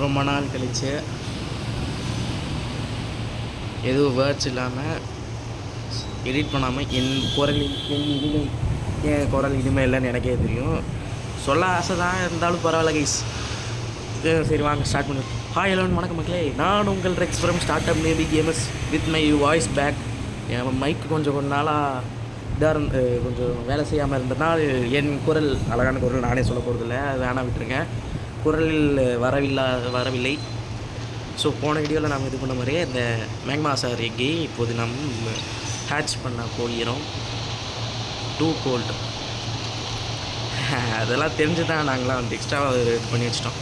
ரொம்ப நாள் கழிச்சு எதுவும் வேர்ட்ஸ் இல்லாமல் எடிட் பண்ணாமல் என் குரல் இனிமே இல்லைன்னு எனக்கே தெரியும். சொல்ல ஆசை தான், இருந்தாலும் பரவாயில்ல கைஸ். சரி வாங்க ஸ்டார்ட் பண்ணு. ஹாய் ஹலோ வணக்கம் மக்களே, நான் உங்கள் Rex from start up maybe gamers with my voice back. என் மைக் கொஞ்சம் நாளாக இதாக கொஞ்சம் வேலை செய்யாமல் இருந்ததுனால் என் குரல், அழகான குரல் நானே சொல்ல போகிறதில்ல, அது வேணாம் விட்டுருங்க. குரலில் வரவில்லை. ஸோ போன வீடியோவில் நாம் இது பண்ண மாதிரியே இந்த மேக்மா சார் எக்கை இப்போது நாம் ஹேட்ச் பண்ண போகிறோம். 2 கோல்டு அதெல்லாம் தெரிஞ்சு தான் நாங்களாம் வந்து எக்ஸ்ட்ராவாக இது பண்ணி வச்சிட்டோம்.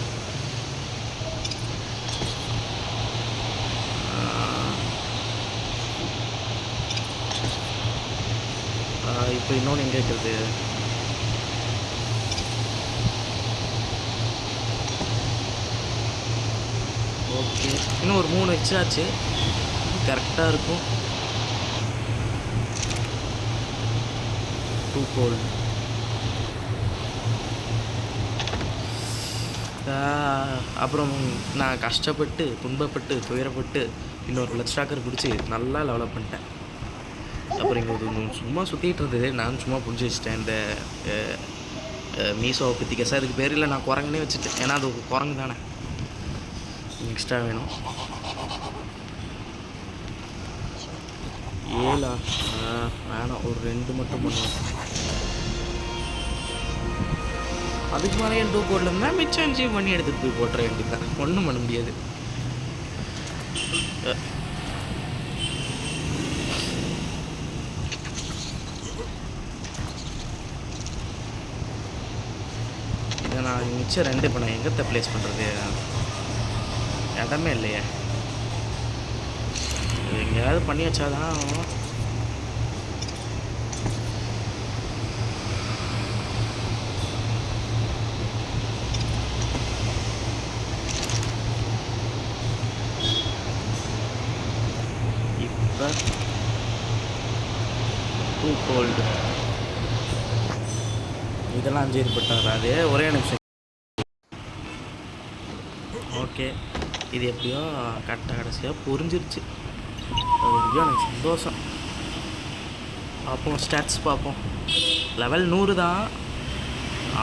இப்போ இன்னொன்று எங்கே இருக்கிறது? ஓகே, இன்னும் ஒரு 3 வச்சாச்சு, கரெக்டாக இருக்கும். 2 கோல்டு. அப்புறம் நான் கஷ்டப்பட்டு துன்பப்பட்டு துயரப்பட்டு இன்னொரு பிளட் ஸ்டாக்கர் பிடிச்சி நல்லா டெவலப் பண்ணிட்டேன். அப்புறம் இங்கே ஒரு சும்மா சுற்றிட்டு இருந்தது, நான் சும்மா பிடிச்சி வச்சிட்டேன் இந்த மீசோவை பற்றி. கேஸாக இதுக்கு பேர் இல்லை, நான் குரங்குனே வச்சுட்டேன். ஏன்னா அது குரங்கு தானே. எக்ஸ்ட்ரா வேணும். 7 வேணாம், ஒரு 2 மட்டும் பண்ணுவோம். அதுக்கு மேலே என் 2 கோடில் இருந்தால் மிச்சம் அஞ்சு பண்ணி எடுத்துகிட்டு போய் போட்டுற வேண்டியது தான், ஒன்றும் பண்ண முடியாது. இதை நான் மிச்சம் 2 இப்போ நான் எங்கத்தை ப்ளேஸ் பண்ணுறது? இடமே இல்லையே. எங்கேயாவது பண்ணி வச்சாதான். இப்போ 2 கோல்டு இதெல்லாம் 5 ஏற்பட்டார். அது ஒரே நிமிஷம். ஓகே, இது எப்படியோ கடைசியாக புரிஞ்சிருச்சு. அது வரைக்கும் எனக்கு சந்தோஷம். பார்ப்போம், ஸ்டாட்ஸ் பார்ப்போம். லெவல் 100 தான்.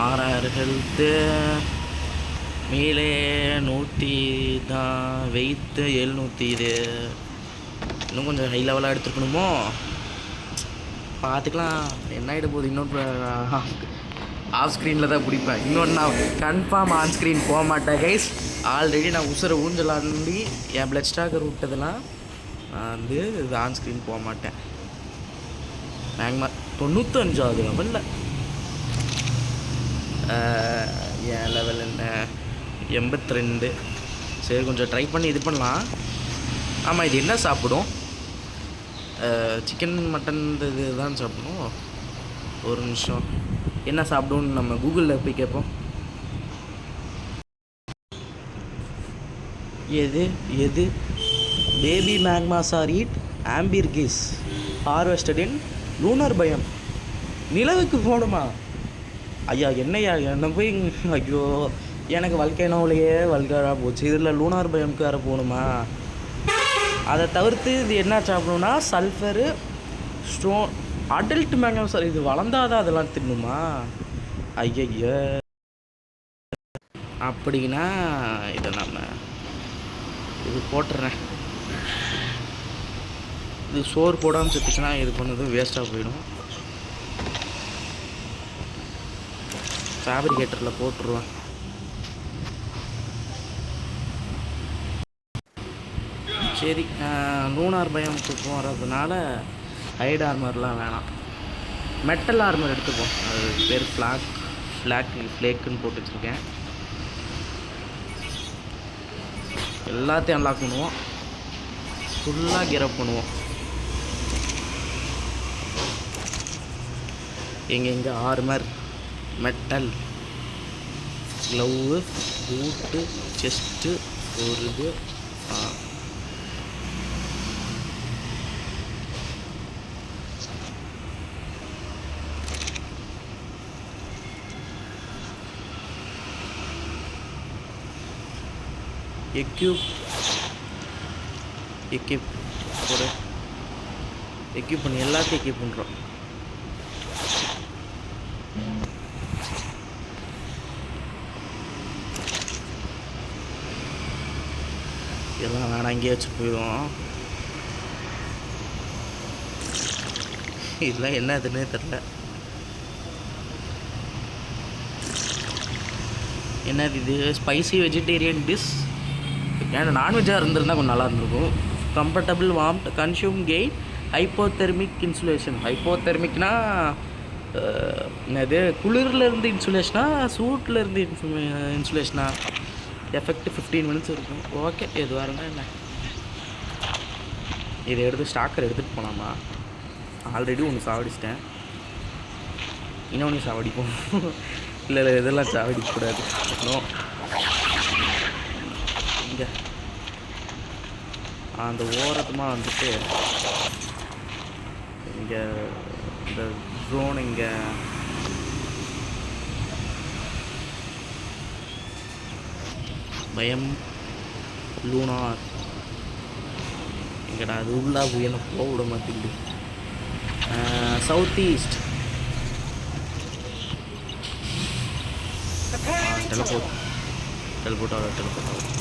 6000 ஹெல்த்து, மேலே 100 தான், வெயிட்டு 700. இது இன்னும் கொஞ்சம் ஹை லெவலாக எடுத்துருக்கணுமோ, பார்த்துக்கலாம். என்ன ஆகிட போகுது. இன்னொன்று ஆஃப் ஸ்க்ரீனில் தான் பிடிப்பேன். இன்னொன்று நான் கன்ஃபார்ம் ஆன் ஸ்க்ரீன் போக மாட்டேன் கைஸ். ஆல்ரெடி நான் உசுரை ஊஞ்சலாண்டி என் பிளட் ஸ்டாக்கர் விட்டதெல்லாம் நான் வந்து இது ஆன் ஸ்க்ரீன் போக மாட்டேன். மேக்மா 95வது லெவலில் என் லெவல் என்ன 82. சரி, கொஞ்சம் ட்ரை பண்ணி இது பண்ணலாம். ஆமாம், இது என்ன சாப்பிடும்? சிக்கன் மட்டன் இது தான் சாப்பிடும். ஒரு நிமிஷம், என்ன சாப்பிடும்னு நம்ம கூகுளில் போய் கேட்போம். எது பேபி மேக்மாஸ் ஆர் ஈட் ஆம்பிர்கிஸ் ஹார்வெஸ்டட் இன் லூனர் பயம். நிலவுக்கு போகணுமா? ஐயா என்னையா என்ன போய், ஐயோ எனக்கு வல்கேனோவிலேயே வல்காராக போச்சு, இதில் லூனார் பயம்க்கு வேறு போகணுமா? அதை தவிர்த்து இது என்ன சாப்பிடணும்னா சல்ஃபரு, ஸ்டோன், அடல்ட் மேங்கம். சார் இது வளர்ந்தாதான் அதெல்லாம் தின்னுமா? ஐய, அப்படின்னா இதை நம்ம இது போட்டுறேன். இது சோறு போடாமல் செத்துச்சுன்னா இது பண்ணதும் வேஸ்ட்டாக போயிடும். ஃபேப்ரிகேட்டரில் போட்டுருவேன். சரி, லூனார் பயம்க்கு போகிறதுனால ஹைட் ஆர்மர்லாம் வேணாம், மெட்டல் ஆர்மர் எடுத்துப்போம். அது பேர் ஃப்ளேக்குன்னு போட்டு வச்சுருக்கேன். எல்லாத்தையும் அன்லாக் பண்ணுவோம், ஃபுல்லாக கிரப் பண்ணுவோம். எங்கெங்கே ஆர்மர், மெட்டல், க்ளவு, பூட்டு, செஸ்ட்டு, ஒரு இது. எக்யூப் ஒரு எக்யூப் பண்ணி எல்லாத்தையும் எக்யூப் பண்ணுறோம். இதெல்லாம் வேணாம், அங்கேயே வச்சு போயிடுவோம். இதெல்லாம் என்ன இதுன்னே தெரில. என்னது இது? Spicy vegetarian dish. ஏன்னா நான்வெஜ்ஜாக இருந்திருந்தால் கொஞ்சம் நல்லா இருந்திருக்கும். Comfortable warmed consume gain hypothermic insulation. ஹைப்போதெர்மிக்னா என்னது? குளிர்லேருந்து இன்சுலேஷனா சூட்லேருந்து இன்சுலேஷனா? எஃபெக்ட் 15 மினிட்ஸ் இருக்கும். ஓகே, எதுவாக இருந்தால் என்ன. இதை எடுத்து ஸ்டாக்கர் எடுத்துகிட்டு போகலாமா? ஆல்ரெடி ஒன்று சாவடிச்சிட்டேன், இன்னொன்று சாவடிப்போம். இல்லை இதெல்லாம் சாவடிக்கக்கூடாது. நோ, இங்கே அந்த ஓரத்துமாக வந்துட்டு இங்கே இந்த ட்ரோன் இங்கே பயம் லூனார் எங்கடா அது? உள்ளா என்ன போக விட மாட்டேங்குது. சவுத் ஈஸ்ட் டெலிபோர்ட் ஆகும்.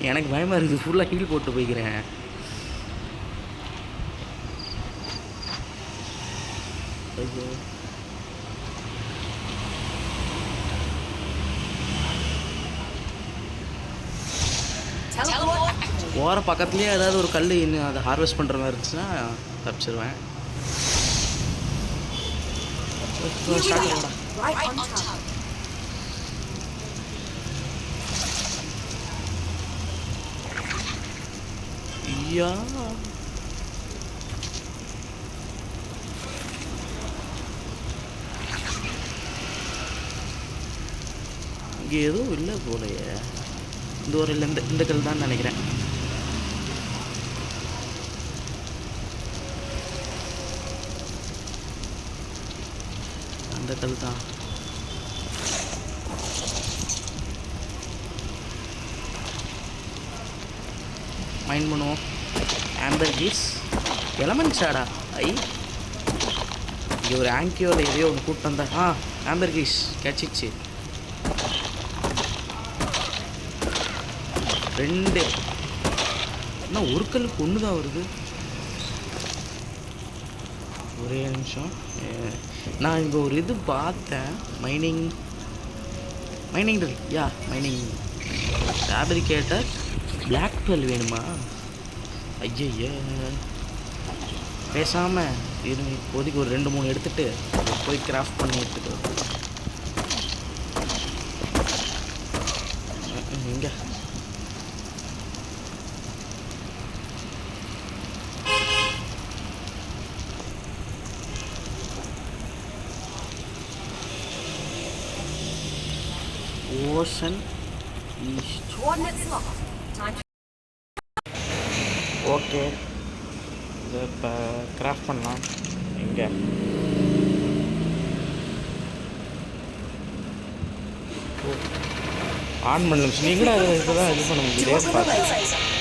எனக்கு பயமாக இருக்குது. ஃபுல்லாக ஹீல் போட்டு போய்க்கிறேன். ஐயோ, போகிற பக்கத்துலேயே ஏதாவது ஒரு கல் இன்னும் அதை ஹார்வெஸ்ட் பண்ணுற மாதிரி இருந்துச்சுன்னா தப்பிச்சிருவேன். ஐயா, இங்கே எதுவும் இல்லை போலையே. இந்த ஒரு இல்லை, இந்த கல் தான் நினைக்கிறேன். அந்த கல் தான். மைண்ட் பண்ணுவோம். ஆம்பர்கீஸ் எலமெண்ட்ஸாடா? இங்கே ஒரு ஆங்கியோவில் எதையோ ஒன்று கூப்பிட்டு வந்தா. ஆம்பர்கீஸ் கிடச்சிச்சு. 2 என்ன ஒரு கல்லுக்கு 1 தான் வருது. ஒரே நிமிஷம். நான் இங்கே ஒரு இது பார்த்தேன். மைனிங் ஃபேப்ரிகேட்டர் பிளாக் 12 வேணுமா? ஐயய்ய, பேசாமல் இது இப்போதைக்கு ஒரு 2-3 எடுத்துகிட்டு போய் கிராஃப்ட் பண்ணி எடுத்துகிட்டு இங்கே ஓஷன் ஈஸ்ட். ஓகே, இதை இப்போ கிராஃப்ட் பண்ணலாம். எங்கே ஆன் பண்ணலாம். நீங்களும் அதை இதுதான் இது பண்ண முடியுது. பார்த்து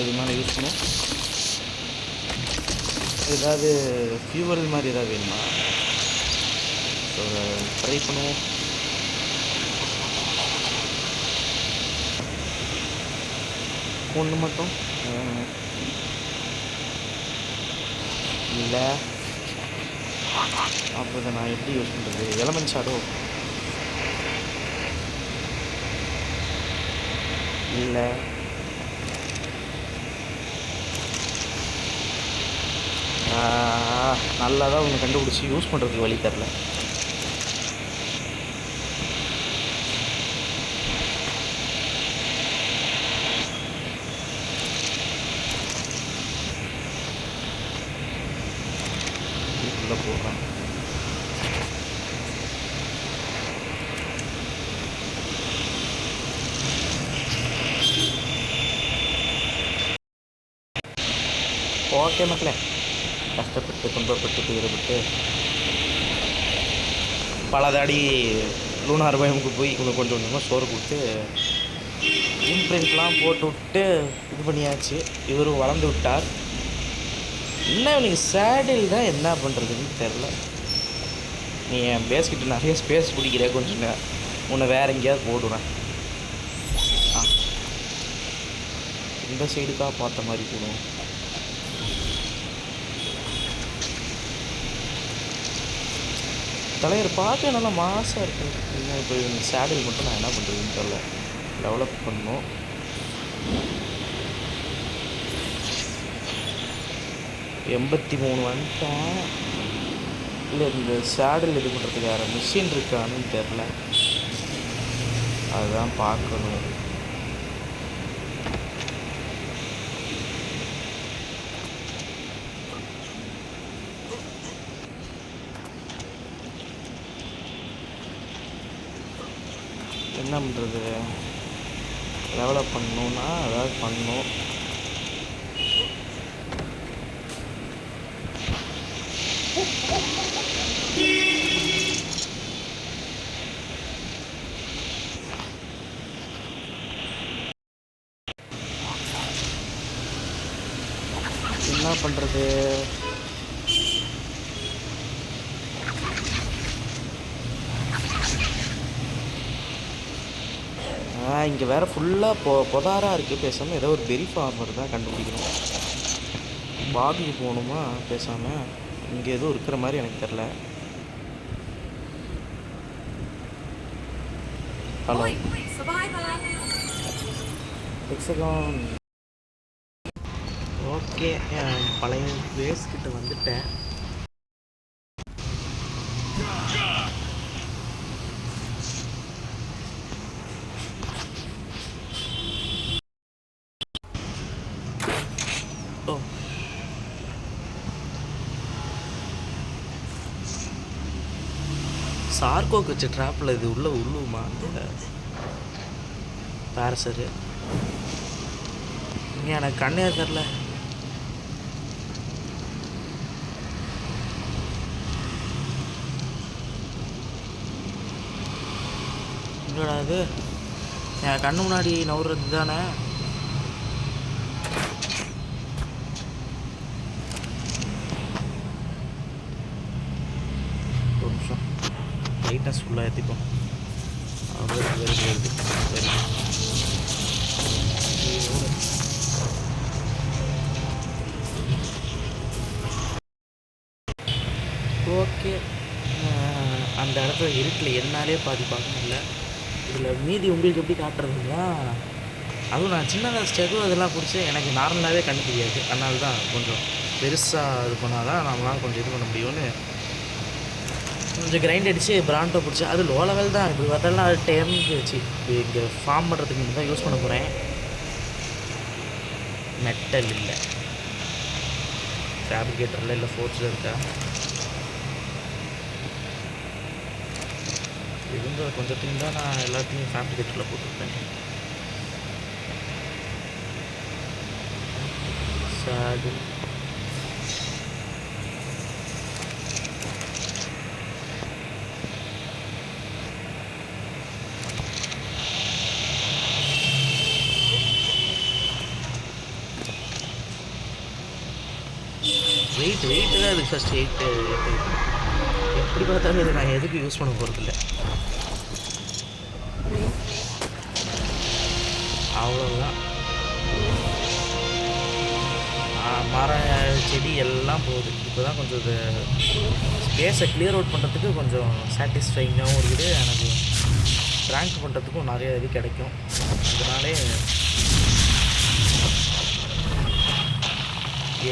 இது மேலே யூஸ் பண்ணும். ஏதாவது ஃபியூவல் மாதிரி ஏதாவது வேணுமா? ஸோ ட்ரை பண்ணுவோம். ஒன்று மட்டும் இல்லை, அப்போ இதை நான் எப்படி யூஸ் பண்ணுறது? எலமெண்ட் ஷாடோ இல்லை. நல்லா தான் ஒன்று கண்டுபிடிச்சி யூஸ் பண்ணுறதுக்கு வழி தரல. இதுக்குள்ளே போடுறேன். ஓகே மக்களே, கஷ்டப்பட்டு துன்பப்பட்டு துயரப்பட்டு பலதாடி லூனார் பயமுக்கு போய் இவங்க கொஞ்சம் கொஞ்சமாக சோறு கொடுத்து இம்ப்ரிண்ட்லாம் போட்டு விட்டு இது பண்ணியாச்சு. இவரும் வளர்ந்து விட்டார். என்ன இவனுக்கு சேடில் தான் என்ன பண்ணுறதுன்னு தெரில. நீ என் பேஸ்கிட்ட நிறைய ஸ்பேஸ் பிடிக்கிற, கொஞ்சம் உன்னை வேறு எங்கேயாவது போடுவேன். இந்த சைடுக்காக பார்த்த மாதிரி போடுவோம். தலைவர் பார்க்க நல்லா மாசாக இருக்குது. இன்னும் இப்போ இவனுக்கு சேடில் மட்டும் நான் என்ன பண்ணுறதுன்னு தெரில. டெவலப் பண்ணணும். எண்பத்தி 3 வந்துட்டேன். இல்லை இந்த சேடில் இது பண்ணுறதுக்கு வேறு மிஷின் இருக்கான்னு தெரில. அதுதான் பார்க்கணும். என்ன பண்ணுறது? டெவலப் பண்ணணுன்னா ஏதாவது பண்ணணும். என்ன பண்ணுறது? இங்கே வேறு ஃபுல்லாக பொதாராக இருக்குது. பேசாமல் ஏதோ ஒரு பெரி ஃபார்மர் தான் கண்டுபிடிக்கணும். பாபிக்கு போகணுமா? பேசாமல் இங்கே எதுவும் இருக்கிற மாதிரி எனக்கு தெரில. ஹலோ எக்ஸகான். ஓகே, பழைய பேஸ் கிட்ட வந்துட்டேன். சார்கோக்கு வச்ச ட்ராப்பில் இது உள்ளுமா அந்த பேரசரு? எனக்கு கண்ணே தெரில. என்னடா இது? என் கண்ணு முன்னாடி நவுறது தானே? ஒரு நிமிஷம் லைட்னஸ் ஃபுல்லாக ஏற்றிப்போம். வருது. ஓகே, அந்த இடத்துல இருட்டில் என்னாலே பாதி பார்க்க முடியல. இதில் மீதி உங்களுக்கு எப்படி காட்டுறதுன்னா, அதுவும் நான் சின்ன ஸ்டெகு அதெல்லாம் பிடிச்சி எனக்கு நார்மலாகவே கண்ணு தெரியாது. அதனால தான் கொஞ்சம் பெருசாக இது பண்ணால் தான் நம்மளால் கொஞ்சம் இது பண்ண முடியும்னு கொஞ்சம் கிரைண்ட் அடித்து பிராண்டோ பிடிச்சி. அது லோ லெவல் தான். இப்படி பார்த்தாலும் அது டேர்னுக்கு வச்சு இங்கே ஃபார்ம் பண்ணுறதுக்கு மட்டும் தான் யூஸ் பண்ண போகிறேன். மெட்டல் இல்லை, ஃபேப்ரிகேட்டரில் இல்லை, ஃபோர்ஸில் இருக்கா? இருந்த கொஞ்சத்தையும் தான் நான் எல்லாத்தையும் ஃபேப்ரிகேட்டரில் போட்டுருப்பேன். சாடு வெயிட் தான் அதுக்கு ஃபஸ்ட் 8 எப்படி பார்த்தாலும் இது நான் எதுக்கு யூஸ் பண்ண போகிறதில்ல. அவ்வளோதான். மரம் செடி எல்லாம் போகுது. இப்போ தான் கொஞ்சம் இது ஸ்பேஸை கிளியர் அவுட் பண்ணுறதுக்கு கொஞ்சம் சாட்டிஸ்ஃபைங்காகவும் இருக்குது. எனக்கு ட்ராங்க் பண்ணுறதுக்கும் நிறைய இது கிடைக்கும். அதனாலே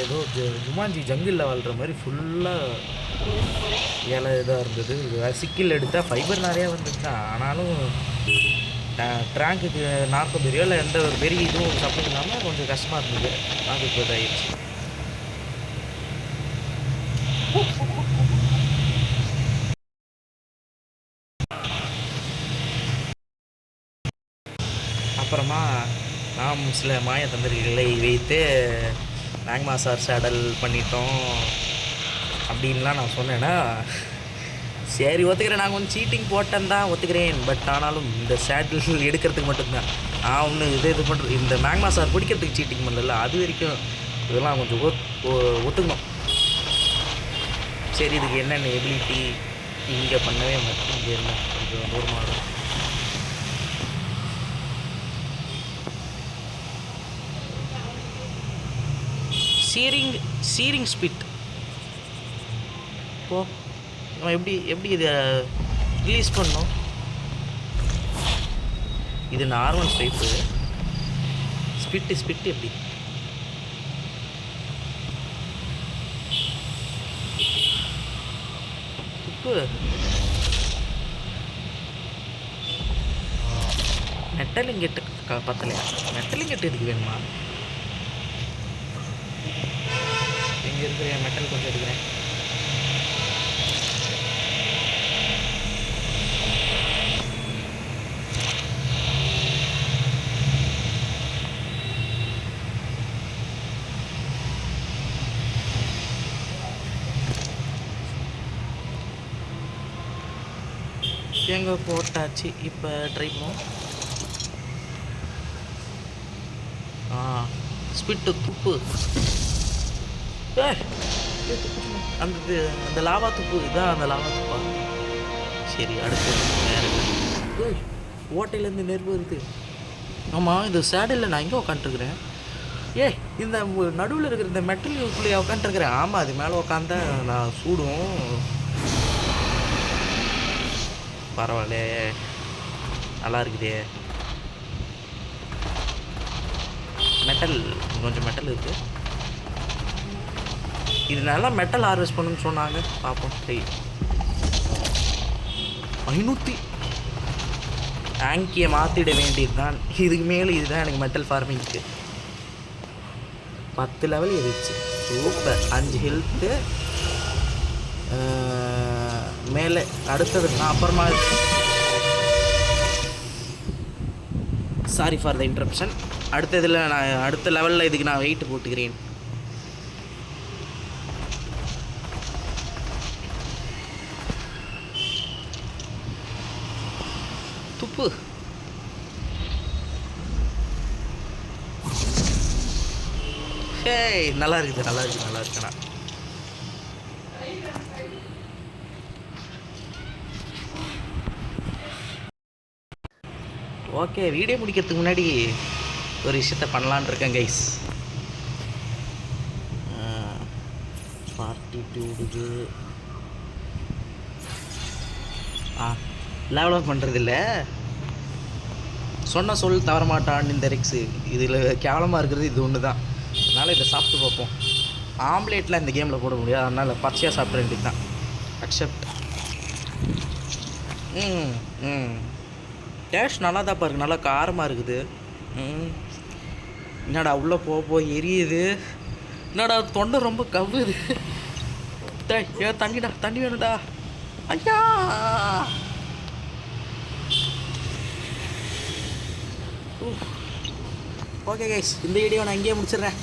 ஏதோ ஜுமான்ஜி ஜங்கிளில் வாழ்கிற மாதிரி ஃபுல்லாக இலை இதாக இருந்தது. சிக்கில் எடுத்தால் ஃபைபர் நிறையா வந்தது தான். ஆனாலும் ட்ராங்குக்கு நார்க்கோ பெரியோ இல்லை எந்த ஒரு பெரிய இதுவும் சப்ளை இல்லாமல் கொஞ்சம் கஷ்டமாக இருந்தது. அது இப்போ இதாகிடுச்சு. அப்புறமா நாம் சில மாய தந்திரிகளை வைத்து மேக்மா சார் சேடல் பண்ணிட்டோம் அப்படின்லாம் நான் சொன்னேன்னா சரி ஒத்துக்கிறேன், நான் கொஞ்சம் சீட்டிங் போட்டேன் தான் ஒத்துக்கிறேன். பட் ஆனாலும் இந்த சேட்டில் எடுக்கிறதுக்கு மட்டும்தான் நான் ஒன்று இது பண்ணுறது. இந்த மேக்மா சார் பிடிக்கிறதுக்கு சீட்டிங் பண்ணல, அது வரைக்கும் இதெல்லாம் கொஞ்சம் ஒத்துக்கணும். சரி இதுக்கு என்னென்ன எபிலிட்டி இங்கே பண்ணவே மாட்டேன். இங்கே என்ன கொஞ்சம் தூரமாக சீரிங் ஸ்பிட் போ. நம்ம எப்படி இதை ரிலீஸ் பண்ணோம்? இது நார்மல் ஸ்பைப்பு. ஸ்பிட்டு எப்படி? உப்பு மெட்டலிங்கெட்டு பத்தலையா? மெட்டலிங்கெட்டு இதுக்கு வேணுமா? இங்கே இருக்கிற மெட்டல் கொஞ்சம் எடுக்கிறேன். எங்கே போட்டாச்சு. இப்போ ட்ரை பண்ணுவோம். ஸ்பிட்டு துப்பு. அந்த லாவா துப்பு இதான். அந்த லாவா துப்பா? சரி அடுத்து வேறு ஓட்டையிலேருந்து நெருப்பு வருது. ஆமாம் இந்த சேடலில் நான் எங்கே உட்காந்துருக்குறேன்? இந்த நடுவில் இருக்கிற இந்த மெட்டல் யூஸ்லேயே உட்காந்துருக்குறேன். ஆமாம் அது மேலே உட்காந்தா நான் சூடும். பரவாயில்ல, நல்லா இருக்குதே. மெட்டல் கொஞ்சம் மெட்டல் இருக்குது. இது நல்லா மெட்டல் ஹார்வெஸ்ட் பண்ணுன்னு சொன்னாங்க. பார்ப்போம். 500 டேங்கியை மாற்றிட வேண்டியது தான். இதுக்கு மேலே இதுதான் எனக்கு மெட்டல் ஃபார்மிங்க்கு. 10 லெவல் இருந்துச்சு. சூப்பர். 5 ஹெல்த்து மேலே. அடுத்தது நான் அப்புறமா சாரி ஃபார் த இன்டரப்ஷன். அடுத்ததில் நான் அடுத்த லெவலில் இதுக்கு நான் வெயிட் போட்டுக்கிறேன். துப்பு. நல்லா இருக்குண்ணா. ஓகே, வீடியோ முடிக்கிறதுக்கு முன்னாடி ஒரு விஷயத்த பண்ணலான் இருக்கேன் கைஸ். 42 லெவல் அப் பண்ணுறதில்ல. சொன்ன சொல் தவறமாட்டான் இந்த ரெக்ஸு. இதில் கேவலமாக இருக்கிறது இது ஒன்று தான். அதனால் இதை சாப்பிட்டு பார்ப்போம். ஆம்லேட்லாம் இந்த கேமில் போட முடியாது, அதனால் பச்சையாக சாப்பிட வேண்டியது தான். அக்செப்ட். டேஸ்ட் நல்லா தான் பாருக்கு. நல்லா காரமாக இருக்குது. என்னடா உள்ளே போய் எரியுது. என்னடா தொண்டை ரொம்ப கவ்வுது. தண்ணி வேணுடா. ஐயா ஓகே கைஸ், இந்த வீடியோ நான் இங்கேயே முடிச்சிடுறேன்.